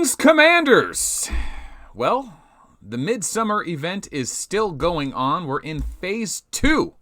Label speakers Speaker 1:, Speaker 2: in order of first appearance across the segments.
Speaker 1: Greetings, Commanders! Well, the Midsummer event is still going on. We're in Phase 2.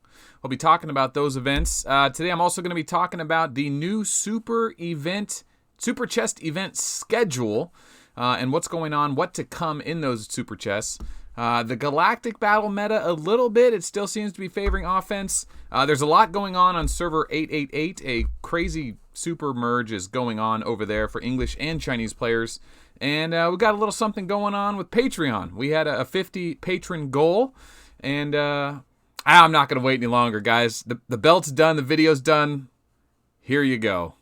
Speaker 1: We'll be talking about those events. Today I'm also going to be talking about the new Super Chest event schedule and what's going on, what to come in those Super Chests. The Galactic Battle meta, a little bit. It still seems to be favoring offense. There's a lot going on server 888. A crazy super merge is going on over there for English and Chinese players. And we got a little something going on with Patreon. We had a 50 patron goal. And I'm not going to wait any longer, guys. The belt's done. The video's done. Here you go.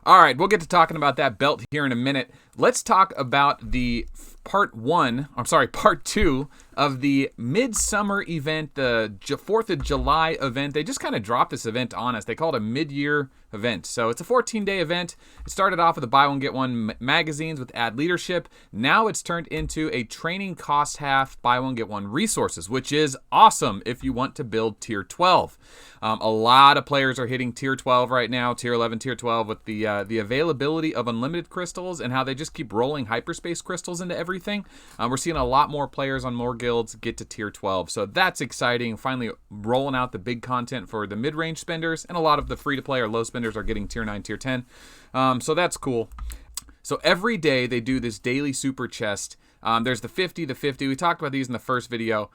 Speaker 1: All right, we'll get to talking about that belt here in a minute. Let's talk about the part 2 of the Midsummer event, the 4th of July event. They just kind of dropped this event on us. They call it a mid-year event. So it's a 14-day event. It started off with the buy one, get one magazines with ad leadership. Now it's turned into a training cost half, buy one, get one resources, which is awesome if you want to build tier 12. A lot of players are hitting tier 12 right now, tier 11, tier 12, with the availability of unlimited crystals and how they just keep rolling hyperspace crystals into everything. We're seeing a lot more players on more guilds get to tier 12, so that's exciting. Finally rolling out the big content for the mid-range spenders, and a lot of the free-to-play or low spenders are getting tier 9, tier 10. So that's cool. So every day they do this daily super chest. There's the 50. We talked about these in the first video.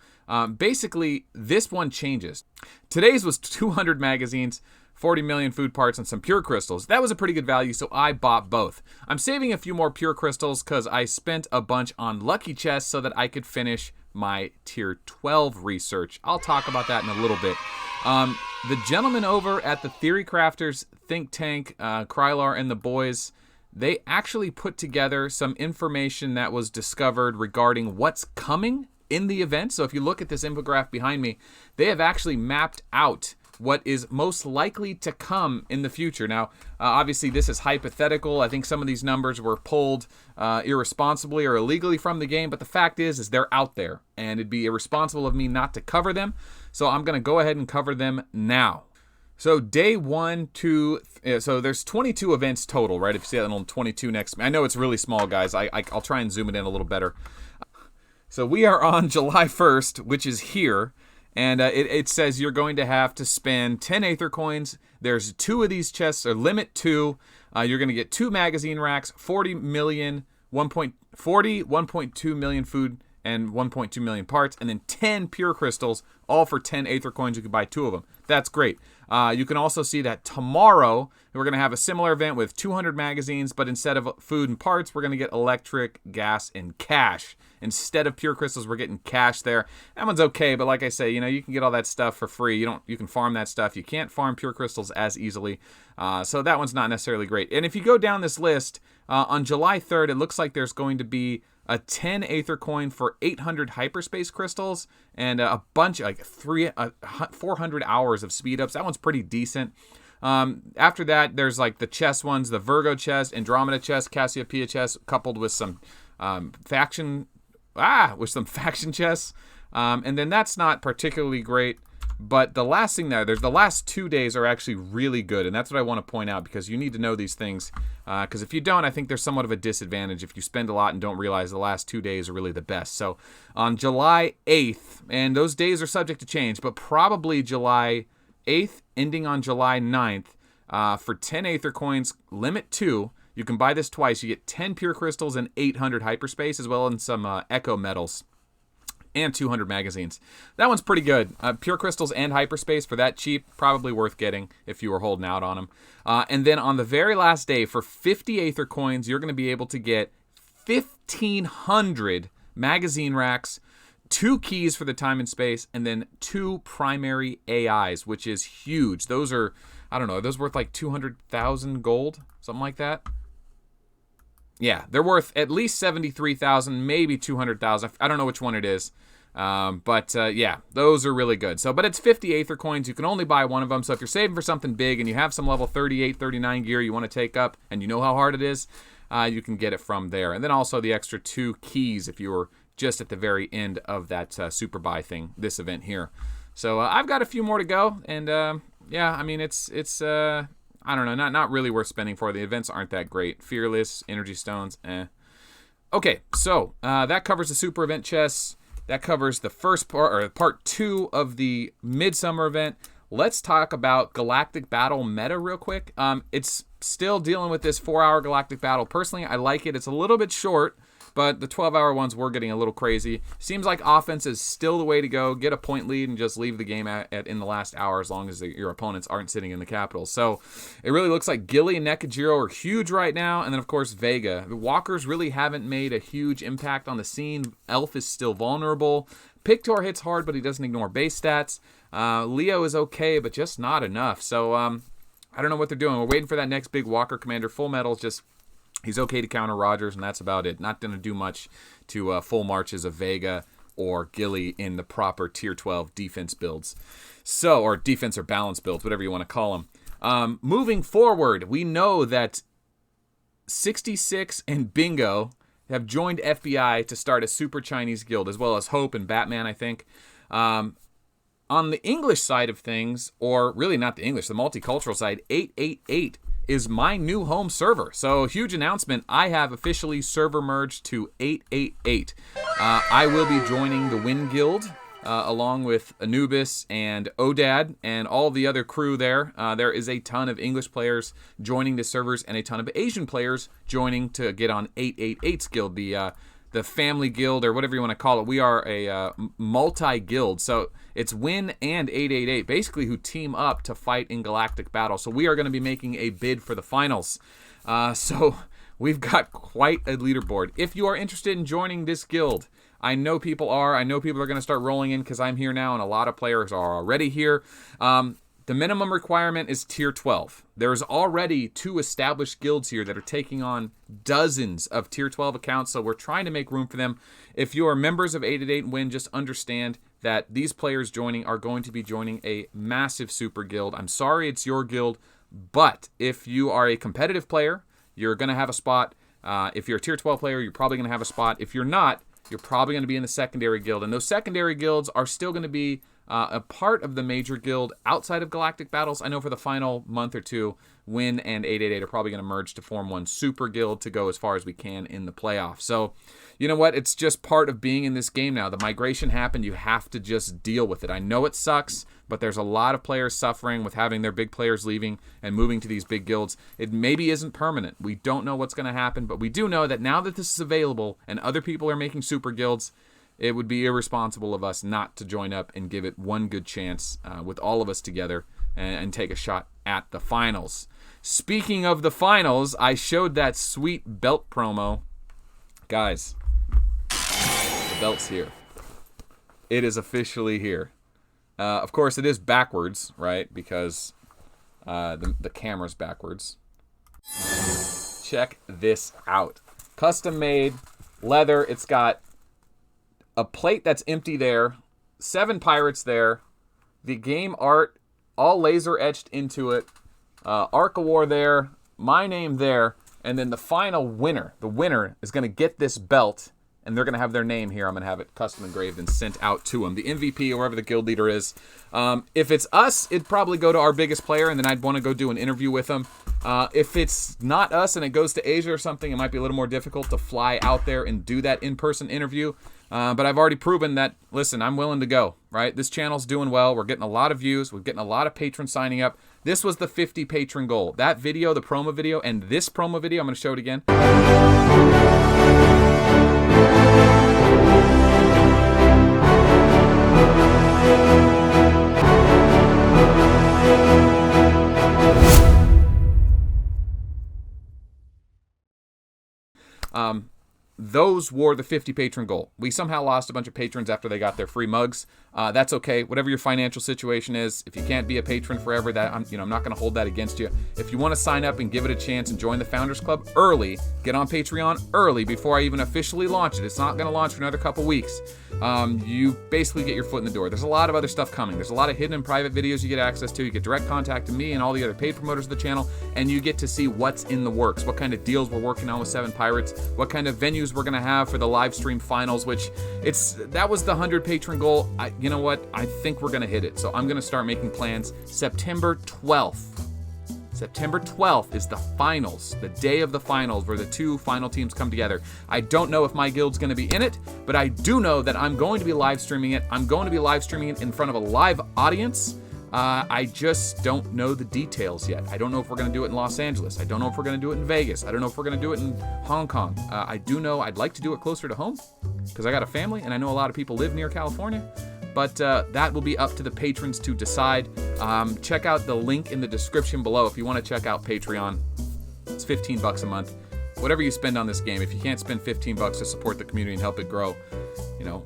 Speaker 1: Basically, this one changes. Today's was 200 magazines, 40 million food parts, and some pure crystals. That was a pretty good value, so I bought both. I'm saving a few more pure crystals because I spent a bunch on lucky chests so that I could finish my tier 12 research. I'll talk about that in a little bit. The gentleman over at the Theory Crafters think tank, Krylar and the boys, they actually put together some information that was discovered regarding what's coming in the event. So if you look at this infographic behind me, they have actually mapped out what is most likely to come in the future. Now, obviously, this is hypothetical. I think some of these numbers were pulled irresponsibly or illegally from the game, but the fact is they're out there, and it'd be irresponsible of me not to cover them. So I'm going to go ahead and cover them now. So day 1, 2, so there's 22 events total, right? If you see that little 22 next to me. I know it's really small, guys. I'll try and zoom it in a little better. So we are on July 1st, which is here. And it says you're going to have to spend 10 Aether coins. There's 2 of these chests, or limit 2. You're going to get 2 magazine racks, 40 million, 1.2 million food, and 1.2 million parts, and then 10 pure crystals, all for 10 Aether coins. You can buy 2 of them. That's great. You can also see that tomorrow we're going to have a similar event with 200 magazines, but instead of food and parts, we're going to get electric, gas, and cash. Instead of pure crystals, we're getting cash there. That one's okay, but like I say, you can get all that stuff for free. You can farm that stuff. You can't farm pure crystals as easily. So that one's not necessarily great. And if you go down this list, on July 3rd, it looks like there's going to be a 10 Aether coin for 800 hyperspace crystals and a bunch, like 400 hours of speed ups. That one's pretty decent. After that, there's like the chess ones, the Virgo chest, Andromeda chest, Cassiopeia chest, coupled with some faction chests. And then that's not particularly great. But the last thing there's the last 2 days are actually really good. And that's what I want to point out, because you need to know these things. Because if you don't, I think there's somewhat of a disadvantage if you spend a lot and don't realize the last 2 days are really the best. So on July 8th, and those days are subject to change, but probably July 8th, ending on July 9th, for 10 Aether coins, limit 2. You can buy this twice. You get 10 pure crystals and 800 hyperspace, as well as some echo metals and 200 magazines. That one's pretty good. Pure crystals and hyperspace for that cheap, probably worth getting if you were holding out on them. And then on the very last day, for 50 Aether coins, you're going to be able to get 1,500 magazine racks, 2 keys for the time and space, and then 2 primary AIs, which is huge. Those are, I don't know, are those worth like 200,000 gold? Something like that? Yeah, they're worth at least 73,000, maybe 200,000. I don't know which one it is. Yeah, those are really good. So, but it's 50 Aether coins. You can only buy one of them. So if you're saving for something big and you have some level 38, 39 gear you want to take up and you know how hard it is, you can get it from there. And then also the extra 2 keys if you were just at the very end of that super buy thing, this event here. So I've got a few more to go. And yeah, I mean, it's I don't know, not really worth spending for. The events aren't that great. Fearless, Energy Stones, eh. Okay, so that covers the super event chests. That covers the first part, or part 2 of the Midsummer event. Let's talk about Galactic Battle meta real quick. It's still dealing with this 4-hour Galactic Battle. Personally, I like it. It's a little bit short, but the 12-hour ones were getting a little crazy. Seems like offense is still the way to go. Get a point lead and just leave the game in the last hour as long as your opponents aren't sitting in the capital. So it really looks like Gilly and Nekajiro are huge right now. And then, of course, Vega. The Walkers really haven't made a huge impact on the scene. Elf is still vulnerable. Pictor hits hard, but he doesn't ignore base stats. Leo is okay, but just not enough. So I don't know what they're doing. We're waiting for that next big Walker commander. Full Metal's just... he's okay to counter Rogers, and that's about it. Not going to do much to full marches of Vega or Gilly in the proper Tier 12 defense builds. So, or defense or balance builds, whatever you want to call them. Moving forward, we know that 66 and Bingo have joined FBI to start a Super Chinese guild, as well as Hope and Batman, I think. On the English side of things, or really not the English, the multicultural side, 888 is my new home server. So huge announcement. I have officially server merged to 888. I will be joining the Win Guild along with Anubis and Odad and all the other crew there. There is a ton of English players joining the servers and a ton of Asian players joining to get on 888's guild, the family guild, or whatever you want to call it. We are a multi-guild, so it's Win and 888, basically, who team up to fight in Galactic Battle. So we are going to be making a bid for the finals. So we've got quite a leaderboard. If you are interested in joining this guild, I know people are. I know people are going to start rolling in because I'm here now, and a lot of players are already here. The minimum requirement is Tier 12. There's already 2 established guilds here that are taking on dozens of Tier 12 accounts, so we're trying to make room for them. If you are members of 888 and Win, just understand that these players joining are going to be joining a massive super guild. I'm sorry it's your guild, but if you are a competitive player, you're going to have a spot. If you're a Tier 12 player, you're probably going to have a spot. If you're not, you're probably going to be in the secondary guild, and those secondary guilds are still going to be a part of the major guild outside of Galactic Battles. I know for the final month or 2, Win and 888 are probably going to merge to form one super guild to go as far as we can in the playoffs. So, you know what? It's just part of being in this game now. The migration happened. You have to just deal with it. I know it sucks, but there's a lot of players suffering with having their big players leaving and moving to these big guilds. It maybe isn't permanent. We don't know what's going to happen, but we do know that now that this is available and other people are making super guilds, it would be irresponsible of us not to join up and give it one good chance with all of us together and take a shot at the finals. Speaking of the finals, I showed that sweet belt promo. Guys, the belt's here. It is officially here. Of course, it is backwards, right? Because the camera's backwards. Check this out. Custom made leather. It's got a plate that's empty there, 7 pirates there, the game art all laser etched into it, Arc of War there, my name there, and then the final winner. The winner is going to get this belt, and they're going to have their name here. I'm going to have it custom engraved and sent out to them. The MVP or whoever the guild leader is. If it's us, it'd probably go to our biggest player, and then I'd want to go do an interview with them. If it's not us and it goes to Asia or something, it might be a little more difficult to fly out there and do that in-person interview. But I've already proven that, listen, I'm willing to go, right? This channel's doing well. We're getting a lot of views. We're getting a lot of patrons signing up. This was the 50 patron goal. That video, the promo video, and this promo video, I'm going to show it again. those wore the 50 patron goal. We somehow lost a bunch of patrons after they got their free mugs. That's okay. Whatever your financial situation is, if you can't be a patron forever, that I'm not going to hold that against you. If you want to sign up and give it a chance and join the Founders Club early, get on Patreon early before I even officially launch it. It's not going to launch for another couple weeks. You basically get your foot in the door. There's a lot of other stuff coming. There's a lot of hidden and private videos you get access to. You get direct contact to me and all the other paid promoters of the channel, and you get to see what's in the works, what kind of deals we're working on with 7 Pirates, what kind of venues we're going to have for the live stream finals, which that was the 100 patron goal. You know what? I think we're going to hit it. So I'm going to start making plans. September 12th. September 12th is the finals, the day of the finals where the 2 final teams come together. I don't know if my guild's going to be in it, but I do know that I'm going to be live streaming it. I'm going to be live streaming it in front of a live audience. I just don't know the details yet. I don't know if we're going to do it in Los Angeles. I don't know if we're going to do it in Vegas. I don't know if we're going to do it in Hong Kong. I do know I'd like to do it closer to home because I got a family and I know a lot of people live near California. But that will be up to the patrons to decide. Check out the link in the description below if you want to check out Patreon. It's $15 a month. Whatever you spend on this game, if you can't spend $15 to support the community and help it grow,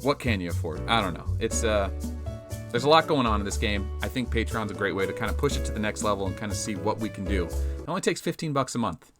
Speaker 1: what can you afford? I don't know. It's there's a lot going on in this game. I think Patreon's a great way to kind of push it to the next level and kind of see what we can do. It only takes $15 a month.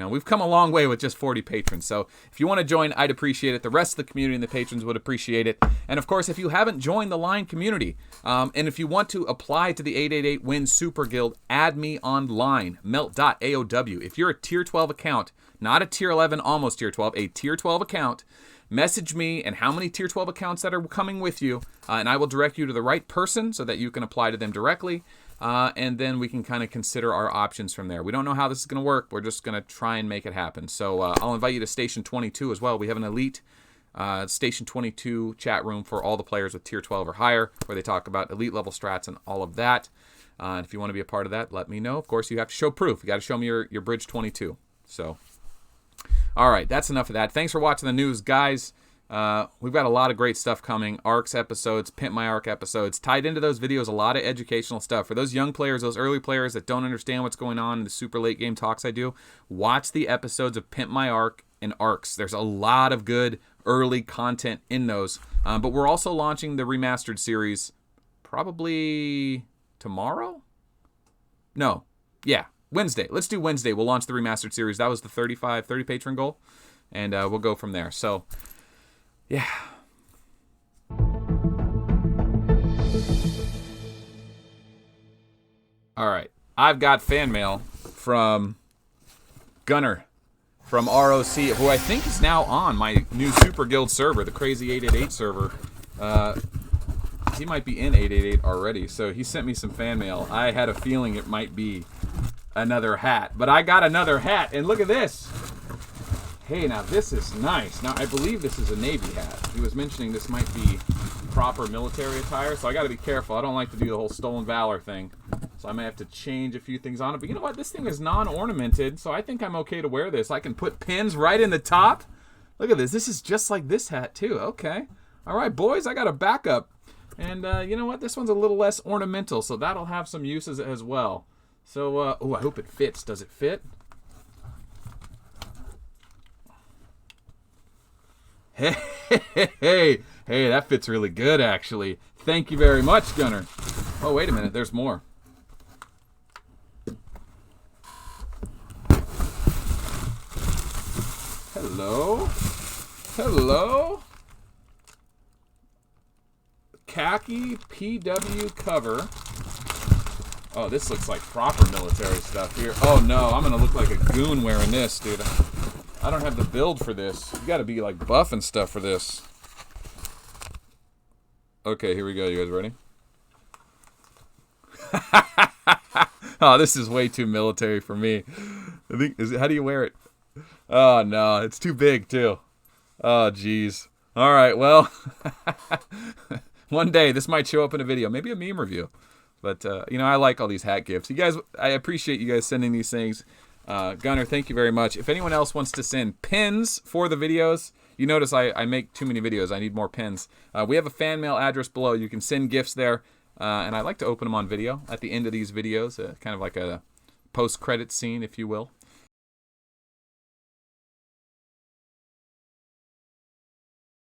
Speaker 1: We've come a long way with just 40 patrons. So if you want to join, I'd appreciate it. The rest of the community and the patrons would appreciate it. And of course, if you haven't joined the Line community, and if you want to apply to the 888 Win Super Guild, add me on Line, Melt AOW. If you're a tier 12 account, not a tier 11, almost tier 12, a tier 12 account, message me and how many tier 12 accounts that are coming with you, and I will direct you to the right person so that you can apply to them directly. And then we can kind of consider our options from there. We don't know how this is going to work. We're just going to try and make it happen. So I'll invite you to Station 22 as well. We have an elite Station 22 chat room for all the players with Tier 12 or higher, where they talk about elite level strats and all of that. And if you want to be a part of that, let me know. Of course, you have to show proof. You got to show me your Bridge 22. So, all right, that's enough of that. Thanks for watching the news, guys. We've got a lot of great stuff coming. ARCs episodes, Pimp My ARC episodes. Tied into those videos, a lot of educational stuff. For those young players, those early players that don't understand what's going on in the super late game talks I do, watch the episodes of Pimp My ARC and ARCs. There's a lot of good early content in those. But we're also launching the remastered series probably tomorrow? No. Yeah, Wednesday. Let's do Wednesday. We'll launch the remastered series. That was the 30 patron goal. And we'll go from there. So, yeah. All right. I've got fan mail from Gunner from ROC, who I think is now on my new Super Guild server, the Crazy 888 server. He might be in 888 already, so he sent me some fan mail. I had a feeling it might be another hat, but I got another hat, and look at this. Hey, now this is nice. Now, I believe this is a Navy hat. He was mentioning this might be proper military attire, so I got to be careful. I don't like to do the whole stolen valor thing, so I may have to change a few things on it. But you know what? This thing is non-ornamented, so I think I'm okay to wear this. I can put pins right in the top. Look at this. This is just like this hat, too. Okay. All right, boys, I got a backup. And you know what? This one's a little less ornamental, so that'll have some uses as well. So, oh, I hope it fits. Does it fit? Hey, that fits really good, actually. Thank you very much, Gunner. Oh, wait a minute. There's more. Hello? Hello? Khaki PW cover. Oh, this looks like proper military stuff here. Oh, no. I'm going to look like a goon wearing this, dude. I don't have the build for this. You got to be like buff and stuff for this. Okay, here we go. You guys ready? Oh, this is way too military for me. I think how do you wear it? Oh no, it's too big too. Oh jeez. All right, well, one day this might show up in a video, maybe a meme review. But you know, I like all these hat gifts. You guys, I appreciate you guys sending these things. Gunner, thank you very much. If anyone else wants to send pins for the videos, you notice I make too many videos. I need more pins. We have a fan mail address below. You can send gifts there, and I like to open them on video at the end of these videos, kind of like a post-credit scene, if you will.